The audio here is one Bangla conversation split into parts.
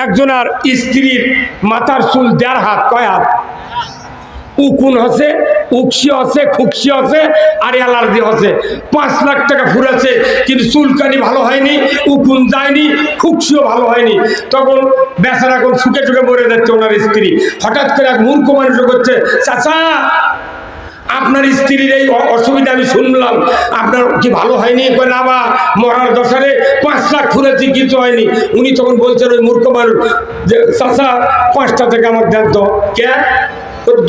একজনের স্ত্রীর মাথার চুল 1.5 হাত, কয় হাত? উকুন হচ্ছে, উকসি হচ্ছে, খুকসি হচ্ছে, আর অ্যালার্জি হচ্ছে। 5 লাখ টাকা ফুরেছে, কিন্তু চুলকানি ভালো হয়নি, উকুন যায়নি, খুকসিও ভালো হয়নি। তখন বেচারা এখন ছুকে ছুকে মরে যাচ্ছে ওনার স্ত্রী। হঠাৎ করে এক মূর্খ মানুষ করছে, চাচা আপনার স্ত্রীর এই অসুবিধা আমি শুনলাম, আপনার কি ভালো হয়নি? না বা মরার দশারে 5 লাখ ফুরেছি, কিছু হয়নি। উনি তখন বলছেন ওই মূর্খ মানুষ যে চাচা 5টা থেকে আমার দেন তো। কে?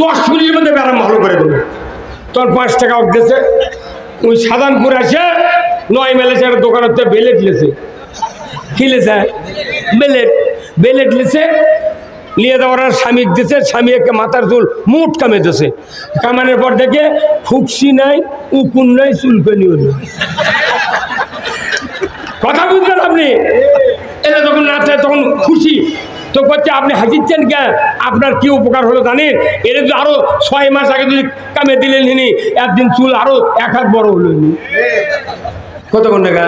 10 মিনিটের মধ্যে ব্যারাম ভালো করে দেবো। তখন 5 টাকা গেছে। ওই সাধারণপুর আসে 9 মাইলে একটা দোকান হচ্ছে, বেলেট লেছে। কি লেছে? বেলেট লেছে। নিয়ে যাওয়ার স্বামী দিচ্ছে, স্বামী একটা মাথার চুল মুঠ কামে দিচ্ছে। কামানোর পর দেখে খুকসি নাই, উকুন নাই, চুলকানিও নেই। কথা বুঝলেন আপনি? এটা যখন নাচে তখন খুশি তো করছে, আপনি হাসিচ্ছেন কেন? আপনার কি উপকার হলো জানেন? এর যদি আরো 6 মাস আগে যদি কামে দিলেন হিনি, একদিন চুল আরো 1 হাত বড় হলো। কতক্ষণ টাকা?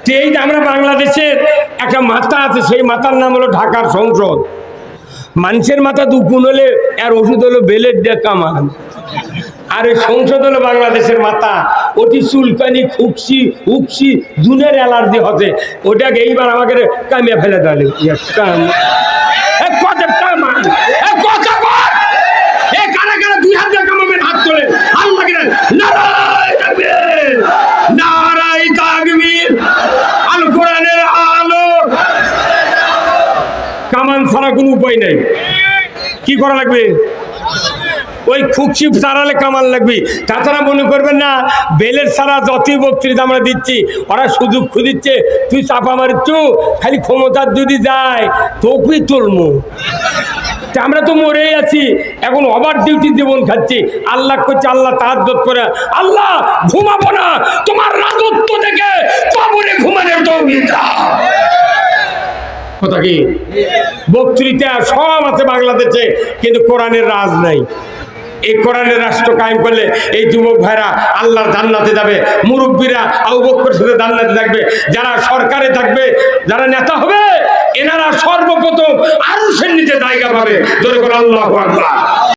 তো এই যে আমরা বাংলাদেশের একটা মাথা আছে, সেই মাথার নাম হলো ঢাকার সংসদ। মানুষের মাথা দুকুন হলে আর ওষুধ হলো বেলেট দিয়ে কামান। আর এই সংসদ হলো বাংলাদেশের মাথা। ওটি চুলকানি, খুকসি, উকসি, জুনের অ্যালার্জি হচ্ছে। ওটাকে এইবার আমাকে কামিয়ে ফেলে দেয়। কারা কারা 2 হাত দিয়ে কামাবেন? হাত তোলে। আল্লাহ নারায়ে তাকবীর, আল কোরআনের আলো। কামান ছাড়া কোনো উপায় নাই। কি করা লাগবে? ওই খুকসি ছাড়ালে কামান লাগবে। তাছাড়া মনে করবেন না বেলের ছাড়া যতই বক্তৃতা আমরা দিচ্ছি, ওরা সুযোগ খুঁজিচ্ছে। তুই চাপা মারিচ্ছ, খালি ক্ষমতার যদি যায় তোকেই তুলমু। আমরা তো মরেই আছি, এখন ওভার ডিউটি জীবন খাচ্ছি। আল্লাহ করছে, আল্লাহ তাহাজ্জুদ করে, আল্লাহ ঘুমাবো না, তোমার রাজত্ব থেকে কবরে ঘুমানোর তৌফিক দাও। কথা কি? বক্তৃতা সব আছে বাংলাদেশে, কিন্তু কোরআনের রাজ নাই। এই কোরআনের রাষ্ট্র কায়েম করলে এই যুবক ভাইরা আল্লাহর জান্নাতে যাবে, মুরব্বীরা আবু বকরের সাথে জান্নাতে থাকবে, যারা সরকারে থাকবে, যারা নেতা হবে, এনারা সর্বপ্রথম আরশের নিচে জায়গা পাবে। জোরে করে আল্লাহু আকবার।